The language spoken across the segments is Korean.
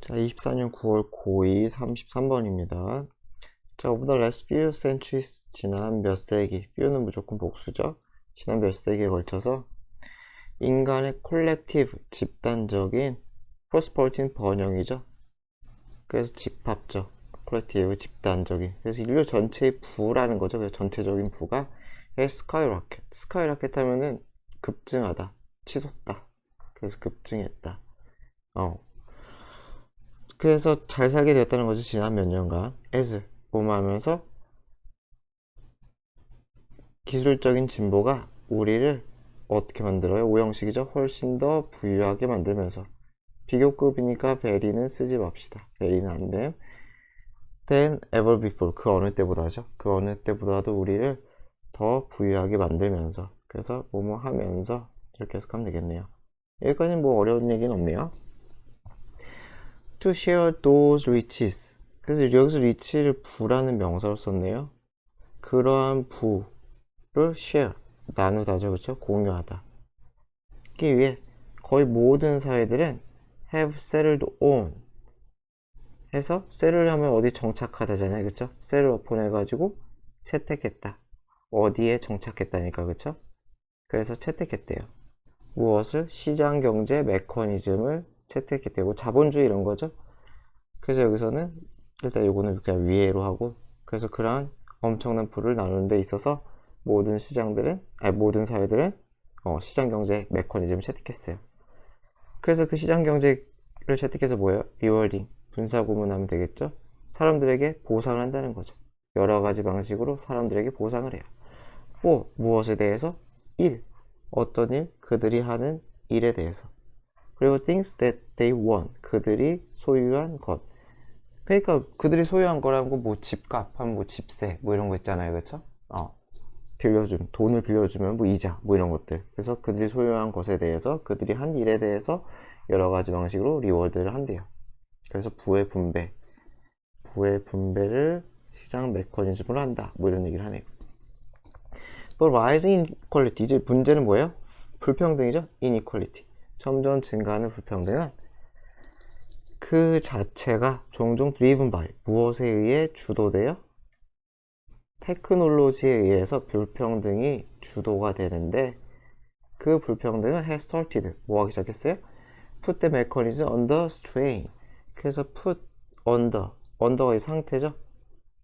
자, 24년 9월 고2 33번입니다. 자, over the last few centuries, 지난 몇 세기, few는 무조건 복수죠. 지난 몇 세기에 걸쳐서 인간의 콜렉티브, 집단적인 prosperity 번영이죠. 그래서 집합적, 콜렉티브, 집단적인. 그래서 인류 전체의 부라는 거죠. 그래서 전체적인 부가 스카이라켓. 스카이라켓 하면은 급증하다, 치솟다. 그래서 급증했다. 그래서 잘 살게 되었다는 거죠. 지난 몇 년간. as, 하면서 기술적인 진보가 우리를 어떻게 만들어요? 오형식이죠. 훨씬 더 부유하게 만들면서. 비교급이니까 very는 쓰지 맙시다. very는 안 돼요. than ever before. 그 어느 때보다죠. 그 어느 때보다도 우리를 더 부유하게 만들면서. 그래서 뭐뭐 하면서 이렇게 해석하면 되겠네요. 여기까지는 뭐 어려운 얘기는 없네요. to share those riches. 그래서 여기서 rich를 부라는 명사로 썼네요. 그러한 부를 share, 나누다죠. 그렇죠? 공유하다. 기 위해 거의 모든 사회들은 have settled on 해서 settle 하면 어디 정착하다잖아요. 그렇죠? settle upon 해가지고 채택했다. 어디에 정착했다니까. 그렇죠? 그래서 채택했대요. 무엇을? 시장경제 메커니즘을 채택했대요. 자본주의 이런 거죠. 그래서 여기서는 일단 요거는 그냥 위에로 하고, 그래서 그러한 엄청난 부를 나누는 데 있어서 모든 모든 사회들은 시장경제 메커니즘을 채택했어요. 그래서 그 시장경제를 채택해서 뭐예요? 리워딩, 분사구문하면 되겠죠? 사람들에게 보상을 한다는 거죠. 여러 가지 방식으로 사람들에게 보상을 해요. 무엇에 대해서? 일, 어떤 일? 그들이 하는 일에 대해서. 그리고 things that they won, 그들이 소유한 것. 그러니까 그들이 소유한 거라는 건 뭐 집값 하면 뭐 집세 뭐 이런 거 있잖아요. 그렇죠? 돈을 빌려주면 뭐 이자 뭐 이런 것들. 그래서 그들이 소유한 것에 대해서, 그들이 한 일에 대해서 여러 가지 방식으로 리워드를 한대요. 그래서 부의 분배를 시장 메커니즘으로 한다 뭐 이런 얘기를 하네요. But rising inequality, 이제 문제는 뭐예요? 불평등이죠. inequality, 점점 증가하는 불평등은 그 자체가 종종 driven by, 무엇에 의해 주도되어? 테크놀로지에 의해서 불평등이 주도가 되는데, 그 불평등은 has started, 뭐 하기 시작했어요? put the mechanism under strain. 그래서 put under가 이 상태죠.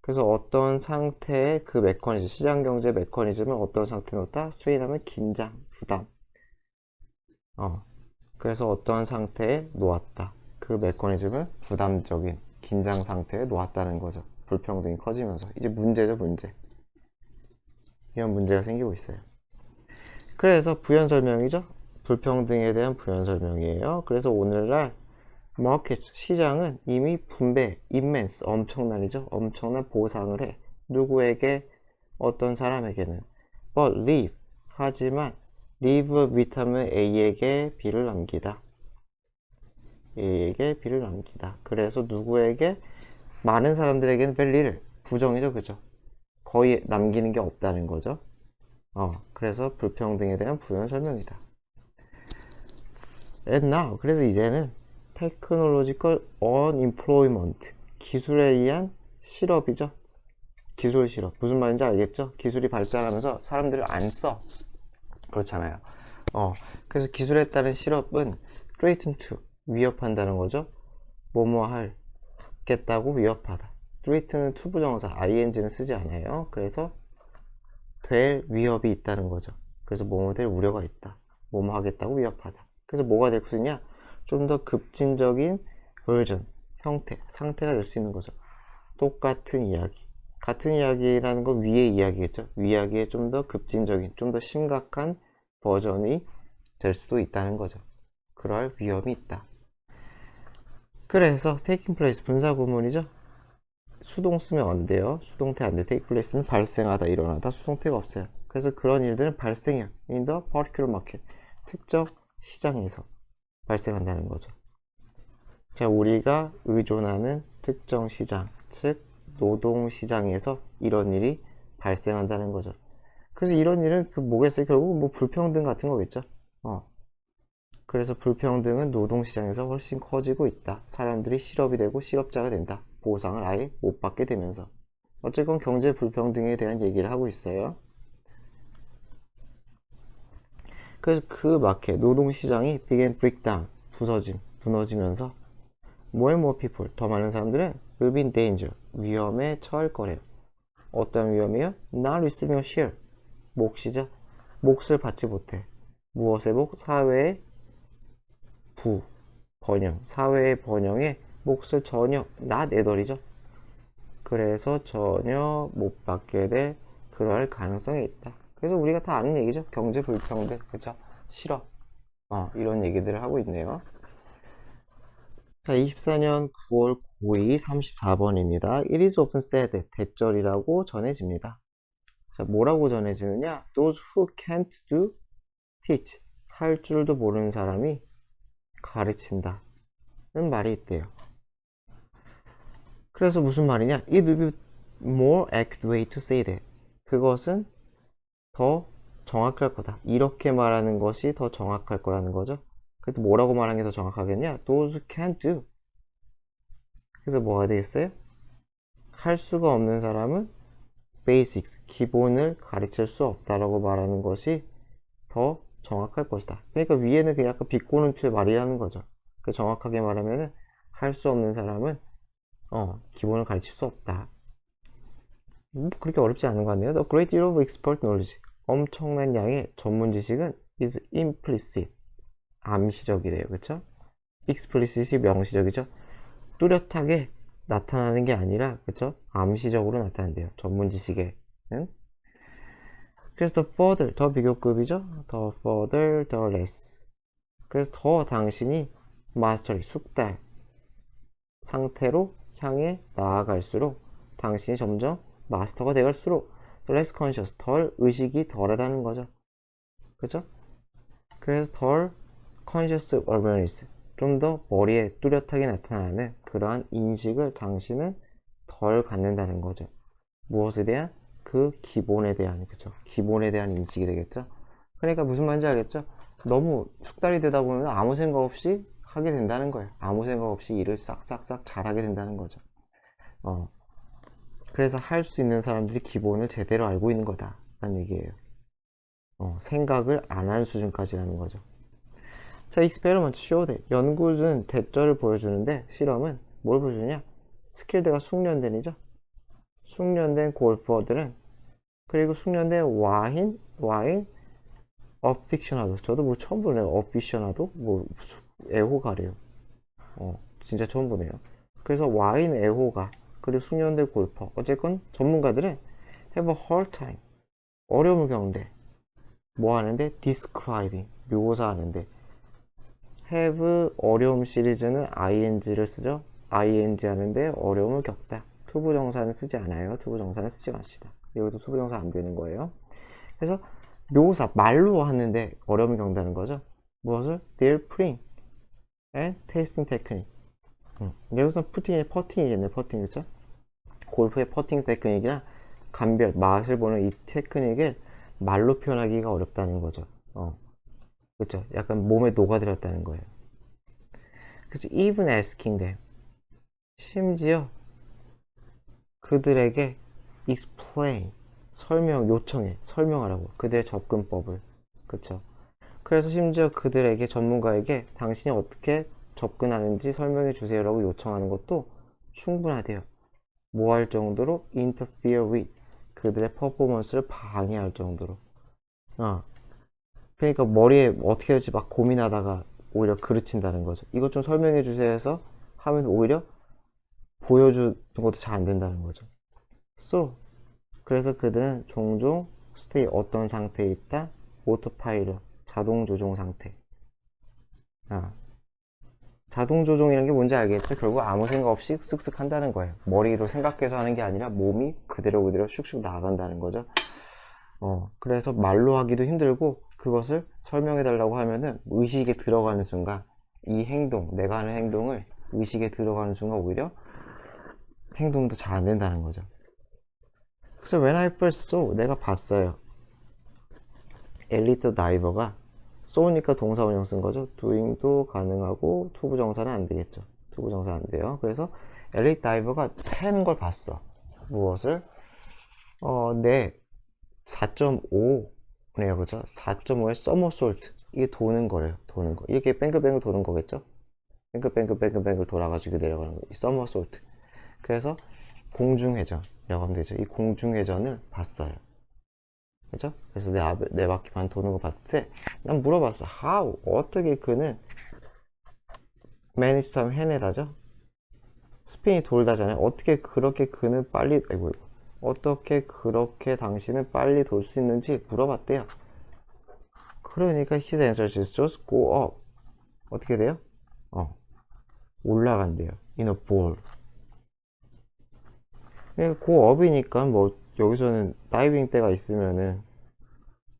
그래서 어떤 상태의 그 메커니즘, 시장경제 메커니즘을 어떤 상태에 놓다? strain 하면 긴장, 부담. 그래서 어떤 상태에 놓았다. 그 메커니즘을 부담적인 긴장 상태에 놓았다는 거죠. 불평등이 커지면서. 이제 문제죠, 문제. 이런 문제가 생기고 있어요. 그래서 부연 설명이죠. 불평등에 대한 부연 설명이에요. 그래서 오늘날 마켓, 시장은 이미 분배, immense, 엄청난이죠. 엄청난 보상을 해. 누구에게? 어떤 사람에게는. But leave, 하지만 leave with 하면 A에게 B를 남기다. A에게 B를 남기다. 그래서 누구에게? 많은 사람들에게는 별일, 부정이죠. 그죠? 거의 남기는 게 없다는 거죠. 그래서 불평등에 대한 부연 설명이다. And now, 그래서 이제는 technological unemployment, 기술에 의한 실업이죠. 기술 실업. 무슨 말인지 알겠죠? 기술이 발달하면서 사람들을 안 써. 그렇잖아요. 그래서 기술에 따른 실업은 threaten to, 위협한다는 거죠. 뭐뭐 하겠다고 위협하다. threaten은 to 부정사, ing는 쓰지 않아요. 그래서 될 위협이 있다는 거죠. 그래서 뭐뭐 될 우려가 있다. 뭐뭐 하겠다고 위협하다. 그래서 뭐가 될 수 있냐? 좀 더 급진적인 version, 형태, 상태가 될 수 있는 거죠. 똑같은 이야기. 같은 이야기라는 건 위의 이야기겠죠. 위 이야기에 좀 더 급진적인, 좀 더 심각한 버전이 될 수도 있다는 거죠. 그럴 위험이 있다. 그래서 taking place, 분사구문이죠. 수동 쓰면 안 돼요. 수동태 안 돼. take place는 발생하다, 일어나다. 수동태가 없어요. 그래서 그런 일들은 발생해요. in the particular market, 특정 시장에서 발생한다는 거죠. 자, 우리가 의존하는 특정 시장, 즉 노동시장에서 이런 일이 발생한다는 거죠. 그래서 이런 일은 뭐겠어요? 결국 뭐 불평등 같은 거겠죠. 그래서 불평등은 노동시장에서 훨씬 커지고 있다. 사람들이 실업이 되고 실업자가 된다. 보상을 아예 못 받게 되면서. 어쨌건 경제 불평등에 대한 얘기를 하고 있어요. 그래서 그 마켓, 노동시장이 began break down, 무너지면서 more and more people, 더 많은 사람들은 will be in danger, 위험에 처할 거래요. 어떤 위험이요? Not receiving a share, 몫이죠. 몫을 받지 못해. 무엇의 몫? 사회의 번영, 사회의 번영에 몫을 전혀 not at all이죠. 그래서 전혀 못 받게 될 그럴 가능성이 있다. 그래서 우리가 다 아는 얘기죠. 경제 불평등, 그죠? 실업, 이런 얘기들을 하고 있네요. 자, 24년 9월 9일 34번입니다. It is often said, 대절이라고 전해집니다. 자, 뭐라고 전해지느냐? Those who can't do, teach. 할 줄도 모르는 사람이 가르친다. 는 말이 있대요. 그래서 무슨 말이냐? It will be more accurate way to say that. 그것은 더 정확할 거다. 이렇게 말하는 것이 더 정확할 거라는 거죠. 그래도 뭐라고 말하는 게 더 정확하겠냐? Those who can't do. 그래서 뭐가 되겠어요? 할 수가 없는 사람은 basics, 기본을 가르칠 수 없다라고 말하는 것이 더 정확할 것이다. 그러니까 위에는 그냥 약간 비꼬는 투의 말이라는 거죠. 그 정확하게 말하면은 할 수 없는 사람은 기본을 가르칠 수 없다. 그렇게 어렵지 않은 것 같네요. The great deal of expert knowledge. 엄청난 양의 전문 지식은 is implicit. 암시적이래요. 그쵸? explicit이 명시적이죠. 뚜렷하게 나타나는 게 아니라, 그쵸? 암시적으로 나타난대요. 전문 지식에는. 그래서 the further, 더 비교급이죠. the further, the less. 그래서 더 당신이 마스터리, 숙달 상태로 향해 나아갈수록 당신이 점점 마스터가 돼갈수록 less conscious, 덜 의식이 덜하다는 거죠. 그죠? 그래서 덜 conscious awareness, 좀 더 머리에 뚜렷하게 나타나는 그러한 인식을 당신은 덜 갖는다는 거죠. 무엇에 대한? 그 기본에 대한, 그죠? 기본에 대한 인식이 되겠죠? 그러니까 무슨 말인지 알겠죠? 너무 숙달이 되다 보면 아무 생각 없이 하게 된다는 거예요. 아무 생각 없이 일을 싹싹싹 잘하게 된다는 거죠. 그래서 할 수 있는 사람들이 기본을 제대로 알고 있는 거다 라는 얘기예요. 생각을 안 할 수준까지라는 거죠. 자, experiment show that. 연구는 대절을 보여주는데 실험은 뭘 보여주냐? 스킬드가 숙련된이죠. 숙련된 골퍼들은, 그리고 숙련된 와인 어피셔나도, 저도 뭐 처음 보네요. 어피셔나도 뭐 애호가래요. 진짜 처음 보네요. 그래서 와인 애호가 그리고 숙련된 골퍼, 어쨌건 전문가들은 have a hard time, 어려움을 겪는데 뭐 하는데? describing, 묘사하는데. have 어려움 시리즈는 ing를 쓰죠. ing 하는데 어려움을 겪다. 투부정사는 쓰지 않아요. 투부정사는 쓰지 맙시다. 여기도 투부정사 안 되는 거예요. 그래서 묘사, 말로 하는데 어려움을 겪는다는 거죠. 무엇을? their putting and tasting technique. 여기서는 푸팅이 퍼팅이겠네. 퍼팅, 그쵸? 골프의 퍼팅 테크닉이나 감별, 맛을 보는 이 테크닉을 말로 표현하기가 어렵다는 거죠. 그쵸? 약간 몸에 녹아들었다는 거예요. 그쵸? even asking them, 심지어 그들에게 explain, 설명하라고. 그들의 접근법을. 그쵸? 그래서 심지어 그들에게, 전문가에게 당신이 어떻게 접근하는지 설명해 주세요라고 요청하는 것도 충분하대요. 뭐 할 정도로? interfere with, 그들의 퍼포먼스를 방해할 정도로. 그러니까 머리에 어떻게 할지 막 고민하다가 오히려 그르친다는 거죠. 이것 좀 설명해 주세요 해서 하면 오히려 보여주는 것도 잘 안 된다는 거죠. So, 그래서 그들은 종종 stay, 어떤 상태에 있다? autopilot, 자동 조종 상태. 자동 조종이라는 게 뭔지 알겠죠? 결국 아무 생각 없이 쓱쓱 한다는 거예요. 머리로 생각해서 하는 게 아니라 몸이 그대로 슉슉 나아간다는 거죠. 그래서 말로 하기도 힘들고, 그것을 설명해 달라고 하면은 의식에 들어가는 순간, 이 행동, 내가 하는 행동을 의식에 들어가는 순간 오히려 행동도 잘 안 된다는 거죠. 그래서 when I first saw, 내가 봤어요. 엘리트 다이버가 so니까 동사 원형 쓴 거죠. doing도 가능하고 투부정사는 안 되겠죠. 투부정사 안 돼요. 그래서 엘리트 다이버가 하는 걸 봤어. 무엇을? 네, 4.5네요, 그죠? 4.5의 서머솔트. 이게 도는 거래요. 도는 거. 이렇게 뱅글뱅글 도는 거겠죠? 뱅글뱅글 돌아가지고 내려가는 거. 이 서머솔트. 그래서 공중회전이라고 하면 되죠. 이 공중회전을 봤어요. 그죠? 그래서 네 바퀴 반 도는 거 봤을 때, 난 물어봤어. How? 어떻게 그는 manage to 하면 해내다죠? 스핀이 돌다잖아요. 어떻게 그렇게 그는 빨리, 아이고, 어떻게 그렇게 당신은 빨리 돌 수 있는지 물어봤대요. 그러니까 his answer is just go up. 어떻게 돼요? 올라간대요. in a ball. go up이니까 뭐 여기서는 다이빙 때가 있으면은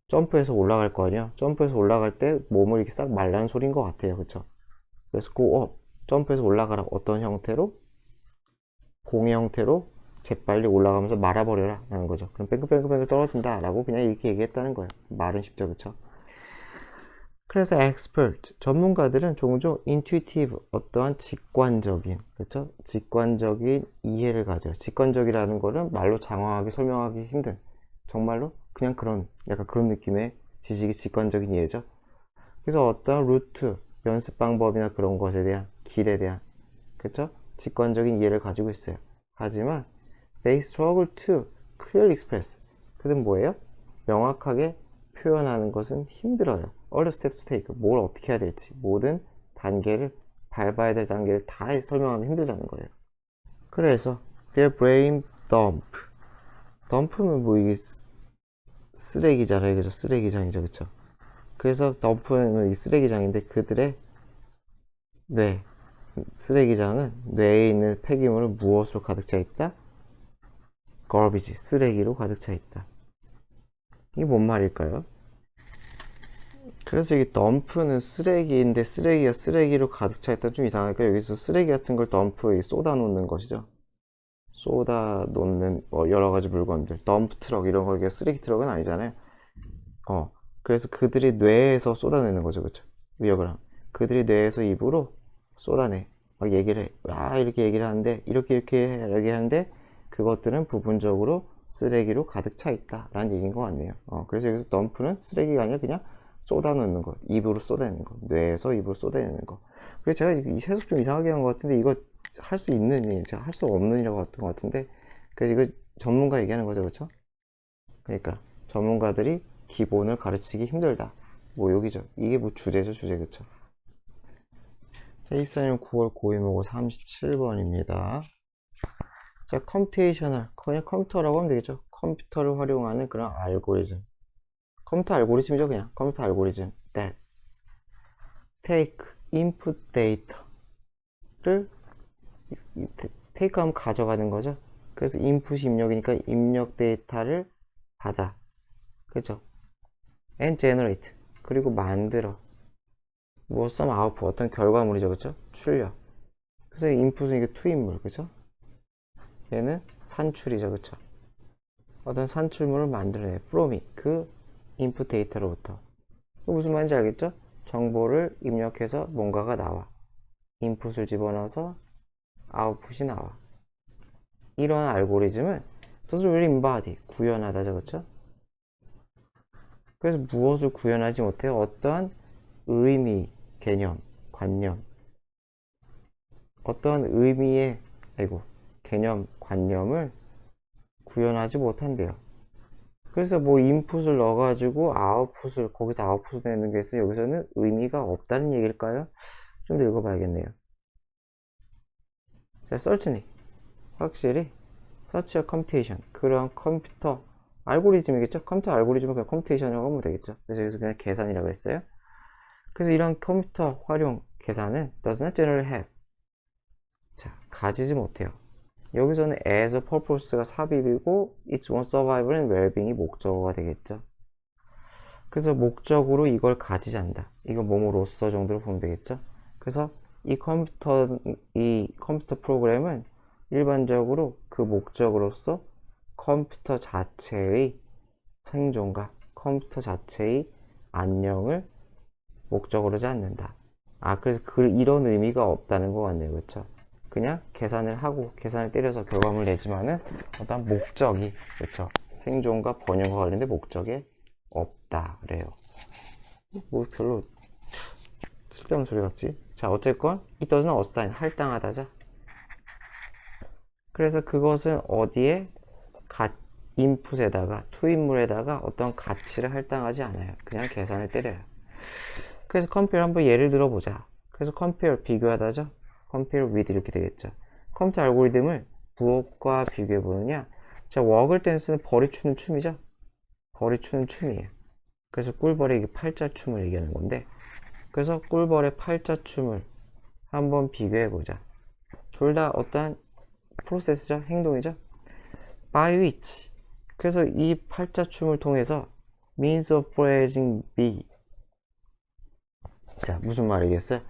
점프해서 올라갈 거 아니야? 점프해서 올라갈 때 몸을 이렇게 싹 말라는 소리인 것 같아요. 그쵸? 그래서 go up. 점프해서 올라가라. 어떤 형태로? 공의 형태로 재빨리 올라가면서 말아버려라 라는 거죠. 그럼 뺑글뺑글 떨어진다 라고 그냥 이렇게 얘기했다는 거예요. 말은 쉽죠, 그쵸? 그래서 expert, 전문가들은 종종 intuitive, 어떠한 직관적인, 그쵸? 직관적인 이해를 가져요. 직관적이라는 거는 말로 장황하게 설명하기 힘든, 정말로 그냥 그런, 약간 그런 느낌의 지식이 직관적인 이해죠. 그래서 어떠한 루트, 연습 방법이나 그런 것에 대한, 길에 대한, 그쵸? 직관적인 이해를 가지고 있어요. 하지만 they struggle to clearly express. 그는 뭐예요? 명확하게 표현하는 것은 힘들어요. all the steps to take. 뭘 어떻게 해야 될지, 모든 단계를, 밟아야 될 단계를 다 설명하면 힘들다는 거예요. 그래서 their brain dump. 덤프는 뭐 이게 쓰레기잖아요, 그죠? 쓰레기장이죠, 그쵸? 그래서 덤프는 이 쓰레기장인데 그들의 뇌, 쓰레기장은 뇌에 있는 폐기물은 무엇으로 가득 차 있다? garbage, 쓰레기로 가득 차 있다. 이게 뭔 말일까요? 그래서 이 덤프는 쓰레기인데 쓰레기가 쓰레기로 가득 차 있다 좀 이상하니까 여기서 쓰레기 같은 걸 덤프에 쏟아 놓는 것이죠. 쏟아 놓는 여러 가지 물건들, 덤프 트럭 이런 거 쓰레기 트럭은 아니잖아요. 그래서 그들이 뇌에서 쏟아내는 거죠, 그렇죠? 위협을 함. 그들이 뇌에서 입으로 쏟아내. 막 얘기를 해. 이렇게 얘기를 하는데 이렇게 얘기하는데 그것들은 부분적으로 쓰레기로 가득 차 있다라는 얘기인 것 같네요. 그래서 여기서 덤프는 쓰레기가 아니라 그냥 쏟아놓는 거, 입으로 쏟아내는 거, 뇌에서 입으로 쏟아내는 거. 그래서 제가 이 해석 좀 이상하게 한 것 같은데 이거 할 수 있는 일, 제가 할 수 없는 일이라고 했던 것 같은데 그래서 이거 전문가 얘기하는 거죠, 그렇죠? 그러니까 전문가들이 기본을 가르치기 힘들다. 뭐 여기죠. 이게 뭐 주제죠, 주제 그쵸? 2024년 9월 고임목고 37번입니다. 자, 컴퓨테이셔널, 그냥 컴퓨터라고 하면 되겠죠. 컴퓨터를 활용하는 그런 알고리즘. 컴퓨터 알고리즘이죠, 그냥. 컴퓨터 알고리즘. that take input data를 take 하면 가져가는 거죠. 그래서 input이 입력이니까 입력 데이터를 받아. 그죠? and generate. 그리고 만들어. 뭐 some output 어떤 결과물이죠, 그쵸? 출력. 그래서 인풋은 이게 투입물, 그쵸? 얘는 산출이죠, 그쵸? 어떤 산출물을 만들어내. from이 그 인풋 데이터로부터. 무슨 말인지 알겠죠? 정보를 입력해서 뭔가가 나와. 인풋을 집어넣어서 아웃풋이 나와. 이런 알고리즘은 doesn't really embody 구현하다죠, 그쵸? 그래서 무엇을 구현하지 못해요? 어떠한 의미, 개념, 관념, 어떤 의미의 개념, 관념을 구현하지 못한대요. 그래서 뭐 인풋을 넣어가지고 아웃풋을 거기서 아웃풋을 내는 게 있어요. 여기서는 의미가 없다는 얘기일까요? 좀 더 읽어봐야겠네요. 자, certainly 확실히 such a computation 그런 컴퓨터 알고리즘이겠죠? 컴퓨터 알고리즘은 그냥 컴퓨테이션이라고 하면 되겠죠. 그래서 여기서 그냥 계산이라고 했어요. 그래서 이런 컴퓨터 활용 계산은 does not generally have 자, 가지지 못해요. 여기서는 as a purpose가 삽입이고 its one survival and well-being이 목적어가 되겠죠. 그래서 목적으로 이걸 가지지 않는다. 이거 뭐뭐로써 정도로 보면 되겠죠. 그래서 이 컴퓨터 프로그램은 일반적으로 그 목적으로서 컴퓨터 자체의 생존과 컴퓨터 자체의 안녕을 목적으로지 않는다. 그래서 이런 의미가 없다는 것 같네요. 그쵸? 그냥 계산을 하고 계산을 때려서 결과물을 내지만은 어떤 목적이, 그쵸? 생존과 번영과 관련된 목적에 없다 그래요. 뭐 별로 쓸데없는 소리 같지? 자, 어쨌건 it does not assign, 할당하다죠. 그래서 그것은 어디에 인풋에다가 투입물에다가 어떤 가치를 할당하지 않아요. 그냥 계산을 때려요. 그래서 compare 한번 예를 들어보자. 그래서 compare 비교하다죠. compare with 이렇게 되겠죠. 컴퓨터 알고리즘을 무엇과 비교해보느냐. 자, 워글 댄스는 벌이 추는 춤이죠. 벌이 추는 춤이에요. 그래서 꿀벌의 팔자춤을 얘기하는 건데, 그래서 꿀벌의 팔자춤을 한번 비교해보자. 둘 다 어떠한 프로세스죠. 행동이죠. by which. 그래서 이 팔자춤을 통해서 means of phrasing be. 자, 무슨 말이겠어요?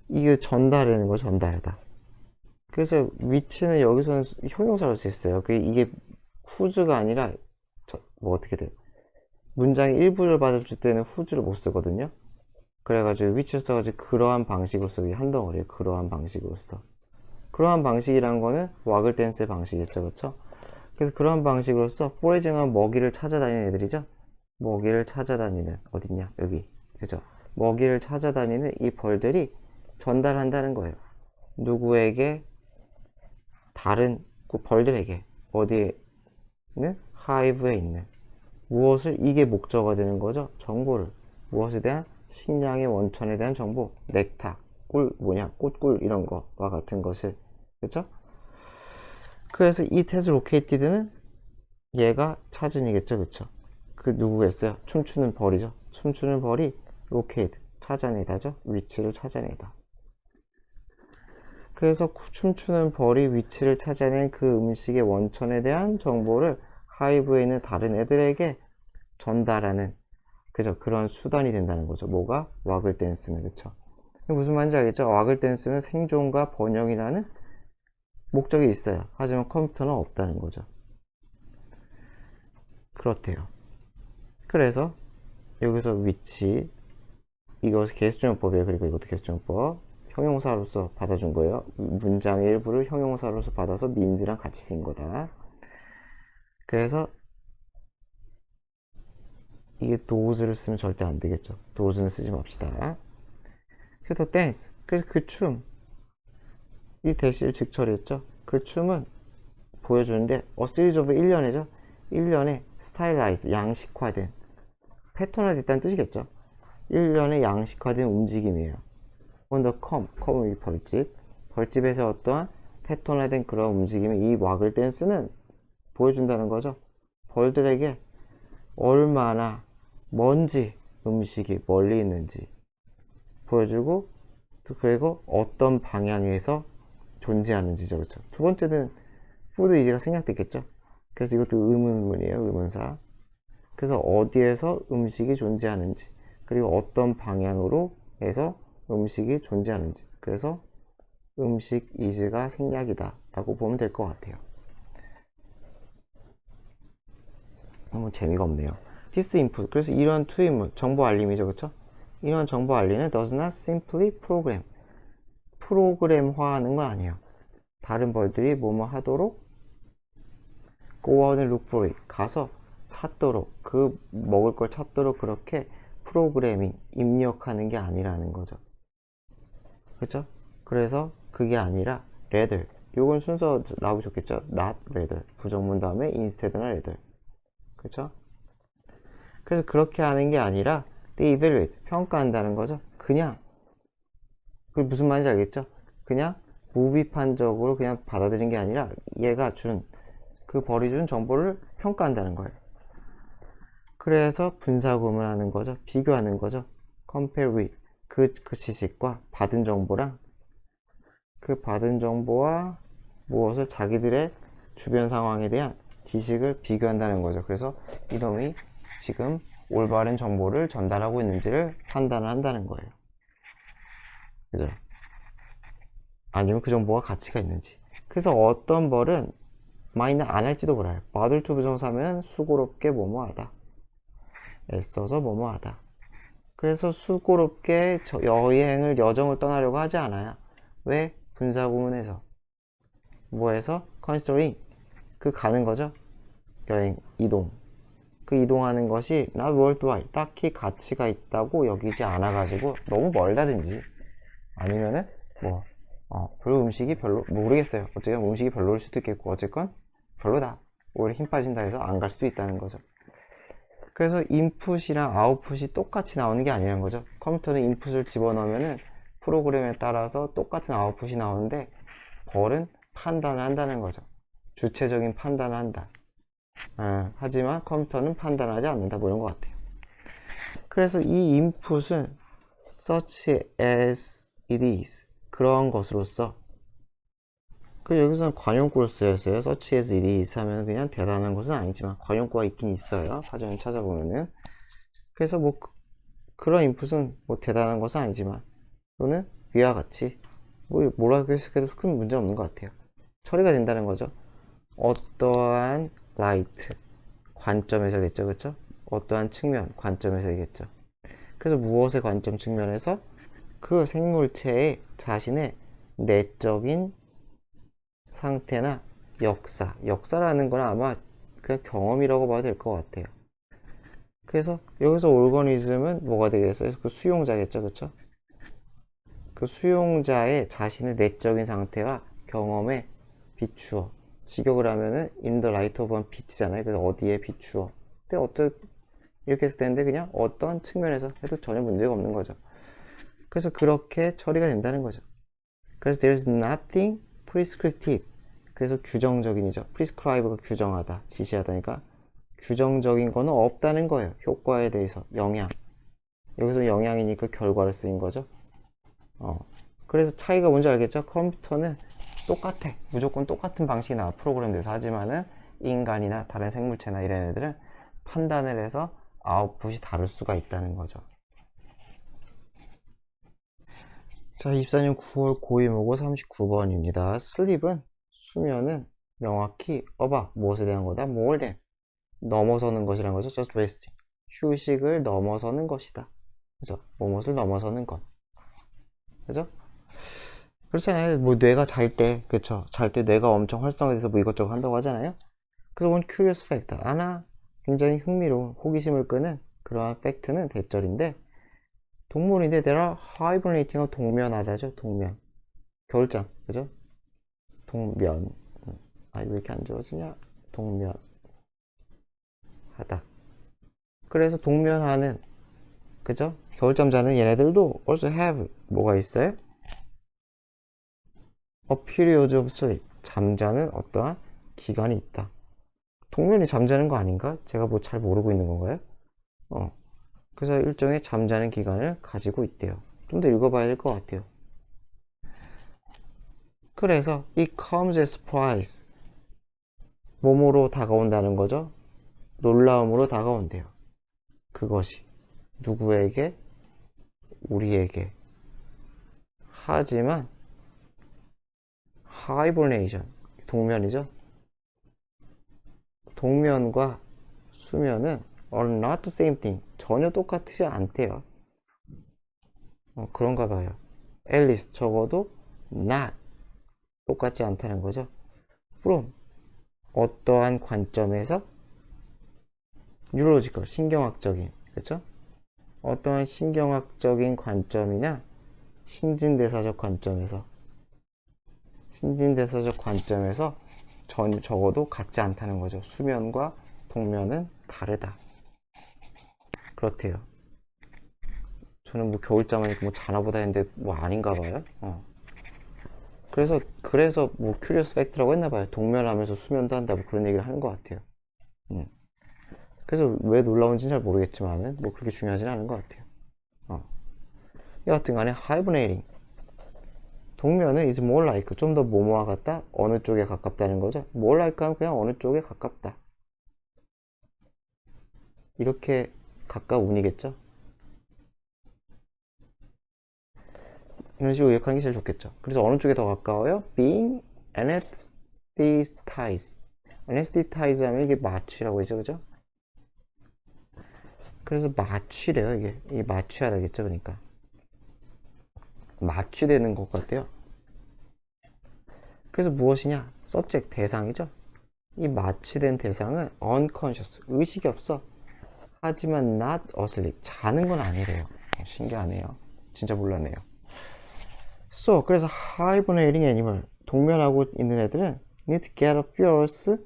이게 전달하는 거 전달하다. 그래서 which는 여기서는 형용사로 쓰였어요. 이게 whose가 아니라 뭐 어떻게 돼? 문장의 일부를 받아줄 때는 whose를 못 쓰거든요. 그래가지고 which를 써가지고 그러한 방식으로 써. 한 덩어리에 그러한 방식으로 써. 그러한 방식이란 거는 와글 댄스의 방식이겠죠, 그렇죠? 그래서 그러한 방식으로서 포레징은 먹이를 찾아다니는 애들이죠. 먹이를 찾아다니는 어딨냐 여기, 그죠? 먹이를 찾아다니는 이 벌들이 전달한다는 거예요. 누구에게? 다른 벌들에게. 어디에 있는? 하이브에 있는. 무엇을? 이게 목적어가 되는 거죠. 정보를. 무엇에 대한? 식량의 원천에 대한 정보. 넥타, 꿀 뭐냐, 꽃꿀 이런 거와 같은 것을. 그쵸? 그래서 이 테스 로케이티드는 얘가 찾은이겠죠. 그쵸? 그 누구겠어요? 춤추는 벌이죠. 춤추는 벌이 로케이트, 찾아내다죠. 위치를 찾아내다. 그래서 춤추는 벌이 위치를 찾아낸 그 음식의 원천에 대한 정보를 하이브에 있는 다른 애들에게 전달하는, 그죠? 그런 수단이 된다는 거죠. 뭐가? 와글 댄스는. 그쵸? 무슨 말인지 알겠죠? 와글 댄스는 생존과 번영이라는 목적이 있어요. 하지만 컴퓨터는 없다는 거죠. 그렇대요. 그래서 여기서 위치, 이것이 개수정법이에요. 그리고 이것도 개수정법. 형용사로서 받아준 거예요. 문장의 일부를 형용사로서 받아서 means랑 같이 쓴 거다. 그래서 이게 does를 쓰면 절대 안 되겠죠. does는 쓰지 맙시다. 그래서 dance, 그래서 그 춤, 이 대시를 직처리했죠. 그 춤은 보여주는데 a series of 1년이죠. 1년에 stylized, 양식화된, 패턴화됐다는 뜻이겠죠. 1년에 양식화된 움직임이에요. on the com이 벌집, 벌집에서 어떠한 패턴화된 그런 움직임이 이 와글 댄스는 보여준다는 거죠. 벌들에게 얼마나 먼지 음식이 멀리 있는지 보여주고, 그리고 어떤 방향에서 존재하는지죠. 그렇죠? 두 번째는 푸드 이지가 생략됐겠죠. 그래서 이것도 의문문이에요. 의문사. 그래서 어디에서 음식이 존재하는지, 그리고 어떤 방향으로 해서 음식이 존재하는지. 그래서 음식 이즈가 생략이다 라고 보면 될 것 같아요. 너무 재미가 없네요. this input, 그래서 이런 투입물, 정보 알림이죠. 그쵸? 이런 정보 알림은 does not simply program, 프로그램화하는 건 아니에요. 다른 벌들이 뭐뭐 하도록 go out and look for it, 가서 찾도록, 그 먹을 걸 찾도록 그렇게 프로그래밍, 입력하는 게 아니라는 거죠. 그쵸? 그래서 그게 아니라 rather, 요건 순서 나오기 좋겠죠? not rather, 부정문 다음에 instead나 rather. 그쵸? 그래서 그렇게 하는 게 아니라 they evaluate, 평가한다는 거죠. 그냥, 그 무슨 말인지 알겠죠? 그냥 무비판적으로 그냥 받아들인 게 아니라 얘가 준, 그 벌이 준 정보를 평가한다는 거예요. 그래서 분사구문하는 거죠. 비교하는 거죠. compare with, 그 지식과 받은 정보랑, 그 받은 정보와 무엇을, 자기들의 주변 상황에 대한 지식을 비교한다는 거죠. 그래서 이놈이 지금 올바른 정보를 전달하고 있는지를 판단을 한다는 거예요. 그죠? 아니면 그 정보가 가치가 있는지. 그래서 어떤 벌은 마이는 안 할지도 몰라요. bother to 부정사면 수고롭게 뭐뭐하다, 애써서 뭐뭐하다. 그래서 수고롭게 여정을 떠나려고 하지 않아요. 왜? 분사구문에서 뭐해서? considering 그 가는 거죠. 여행, 이동. 그 이동하는 것이 not worthwhile 딱히 가치가 있다고 여기지 않아가지고 너무 멀다든지 아니면은 별로 음식이 별로 모르겠어요. 어쨌든 음식이 별로일 수도 있겠고 어쨌건 별로다. 오히려 힘 빠진다 해서 안 갈 수도 있다는 거죠. 그래서 인풋이랑 아웃풋이 똑같이 나오는 게 아니라는 거죠. 컴퓨터는 인풋을 집어넣으면은 프로그램에 따라서 똑같은 아웃풋이 나오는데 벌은 판단을 한다는 거죠. 주체적인 판단을 한다. 하지만 컴퓨터는 판단하지 않는다. 뭐 이런 것 같아요. 그래서 이 인풋은 such as it is 그러한 것으로서 여기서는 관용구를 쓰였어요. such as it is 하면 그냥 대단한 것은 아니지만 관용구가 있긴 있어요. 사전에 찾아보면은. 그래서 그런 인풋은 대단한 것은 아니지만 또는 위와 같이 뭐라고 해석해도 큰 문제 없는 것 같아요. 처리가 된다는 거죠. 어떠한 라이트 관점에서겠죠, 그렇죠? 어떠한 측면 관점에서겠죠. 그래서 무엇의 관점 측면에서 그 생물체의 자신의 내적인 상태나 역사라는 건 아마 그냥 경험이라고 봐도 될 것 같아요. 그래서 여기서 오르거니즘은 뭐가 되겠어요? 그 수용자겠죠, 그렇죠? 그 수용자의 자신의 내적인 상태와 경험에 비추어 직역을 하면은 in the light of 빛이잖아요. 그래서 어디에 비추어. 근데 이렇게 했을 텐데 그냥 어떤 측면에서 해도 전혀 문제가 없는 거죠. 그래서 그렇게 처리가 된다는 거죠. 그래서 there's nothing prescriptive. 그래서 규정적인이죠. prescribe가 규정하다, 지시하다니까 규정적인 거는 없다는 거예요. 효과에 대해서 영향. 여기서 영향이니까 결과를 쓰인 거죠. 그래서 차이가 뭔지 알겠죠? 컴퓨터는 똑같아. 무조건 똑같은 방식이 나와. 프로그램 돼서 하지만은 인간이나 다른 생물체나 이런 애들은 판단을 해서 아웃풋이 다를 수가 있다는 거죠. 자, 24년 9월 고위모고 39번입니다. 슬립은 수면은 명확히 무엇에 대한 거다? more than 넘어서는 것이란 거죠. just resting 휴식을 넘어서는 것이다. 그죠? 무엇을 넘어서는 것. 그죠? 그렇잖아요. 뇌가 잘 때, 그쵸? 잘 때 뇌가 엄청 활성화돼서 이것저것 한다고 하잖아요. 그래서 one curious fact 하나 굉장히 흥미로운 호기심을 끄는 그러한 팩트는 대절인데 동물인데 there are hibernating 동면하다죠. 동면 겨울잠 그죠? 동면 왜 이렇게 안 좋아지냐? 동면하다. 그래서 동면하는 그죠? 겨울잠 자는 얘네들도 also have 뭐가 있어요? A period of sleep 잠자는 어떠한 기간이 있다. 동면이 잠자는 거 아닌가? 제가 잘 모르고 있는 건가요? 그래서 일종의 잠자는 기간을 가지고 있대요. 좀 더 읽어봐야 될 것 같아요. 그래서 it comes as surprise 몸으로 다가온다는 거죠. 놀라움으로 다가온대요. 그것이 누구에게? 우리에게. 하지만 hibernation 동면이죠. 동면과 수면은 are not the same thing 전혀 똑같지 않대요. 그런가 봐요. at least 적어도 not 똑같지 않다는 거죠. from 어떠한 관점에서 뉴로로지컬 신경학적인 그렇죠? 어떠한 신경학적인 관점이나 신진대사적 관점에서 적어도 같지 않다는 거죠. 수면과 동면은 다르다. 그렇대요. 저는 겨울잠을 자나보다 했는데 아닌가 봐요. 그래서 큐리어스 팩트라고 했나 봐요. 동면하면서 수면도 한다 그런 얘기를 하는 것 같아요. 그래서 왜 놀라운지는 잘 모르겠지만은 그렇게 중요하진 않은 것 같아요. 여하튼 간에 hibernating 동면은 is more like 좀 더 뭐뭐와 같다 어느 쪽에 가깝다는 거죠. more like 하면 그냥 어느 쪽에 가깝다 이렇게 가까운이겠죠. 이런 식으로 요약하는 게 제일 좋겠죠. 그래서 어느 쪽에 더 가까워요? being anesthetized 하면 이게 마취라고 했죠, 그죠? 그래서 마취래요. 이게 마취하다겠죠. 그러니까 마취되는 것 같아요. 그래서 무엇이냐? subject 대상이죠. 이 마취된 대상은 unconscious 의식이 없어. 하지만 not asleep 자는 건 아니래요. 신기하네요. 진짜 몰랐네요. So 그래서 hibernating animal 동면하고 있는 애들은 need to get a fierce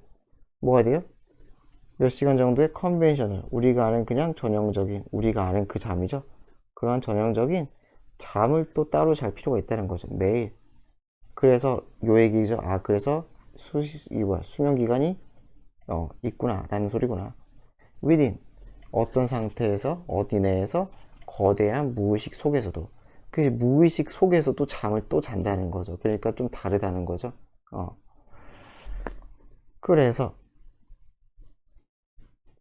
뭐가 돼요? 몇 시간 정도의 conventional 우리가 아는 그냥 전형적인 우리가 아는 그 잠이죠. 그러한 전형적인 잠을 또 따로 잘 필요가 있다는 거죠. 매일. 그래서 요 얘기죠. 아 그래서 수면 기간이 있구나 라는 소리구나. within 어떤 상태에서 어디 내에서 거대한 무의식 속에서도 그 무의식 속에서도 잠을 또 잔다는 거죠. 그러니까 좀 다르다는 거죠. 그래서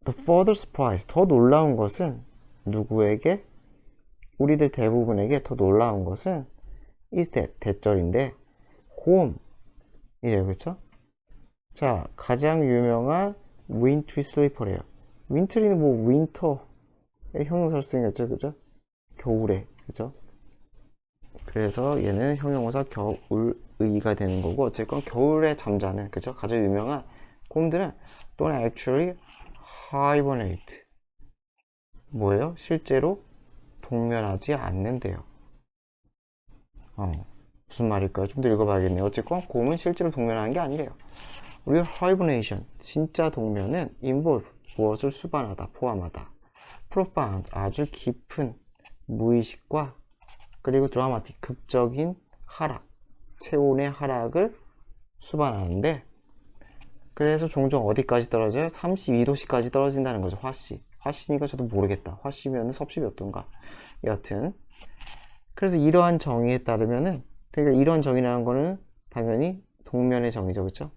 the further surprise 더 놀라운 것은 누구에게 우리들 대부분에게 더 놀라운 것은 is that 대절인데 곰이래요. 그쵸? 자 가장 유명한 wintry sleeper래요. wintry는 뭐 winter의 형용사를 쓰는 거죠. 그죠? 겨울에 그죠? 그래서 얘는 형용사 겨울의가 되는 거고 어쨌건 겨울에 잠자는 그죠? 가장 유명한 곰들은 don't actually hibernate 뭐예요? 실제로 동면하지 않는데요. 무슨 말일까요? 좀 더 읽어봐야겠네요. 어쨌건 곰은 실제로 동면하는 게 아니래요. real hibernation 진짜 동면은 involve 무엇을 수반하다 포함하다 profound 아주 깊은 무의식과 그리고 드라마틱 극적인 하락 체온의 하락을 수반하는데 그래서 종종 어디까지 떨어져요? 32도씨까지 떨어진다는 거죠. 화씨니까 저도 모르겠다. 화씨면 섭씨 몇 도인가 여하튼 그래서 이러한 정의에 따르면은 그러니까 이런 정의라는 거는 당연히 동면의 정의죠. 그쵸?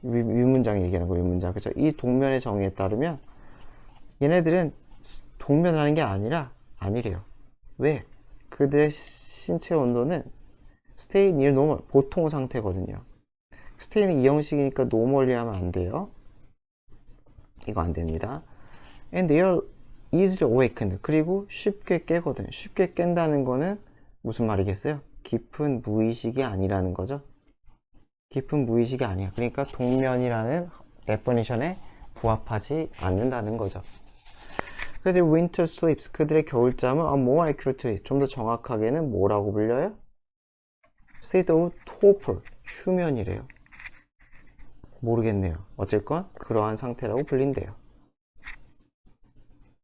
위문장 얘기하는 거 위문장 그쵸? 이 동면의 정의에 따르면 얘네들은 동면을 하는 게 아니래요. 왜? 그들의 신체 온도는 stay near normal 보통 상태거든요. stay는 이 형식이니까 normal이 하면 안 돼요. 이거 안 됩니다. and they are easily awakened 그리고 쉽게 깨거든요. 쉽게 깬다는 거는 무슨 말이겠어요? 깊은 무의식이 아니라는 거죠. 깊은 무의식이 아니야. 그러니까 동면이라는 데피니션에 부합하지 않는다는 거죠. 그래서 winter sleeps 그들의 겨울잠은 more accurately 좀 더 정확하게는 뭐라고 불려요? state of torpor 휴면이래요. 모르겠네요. 어쨌건 그러한 상태라고 불린대요.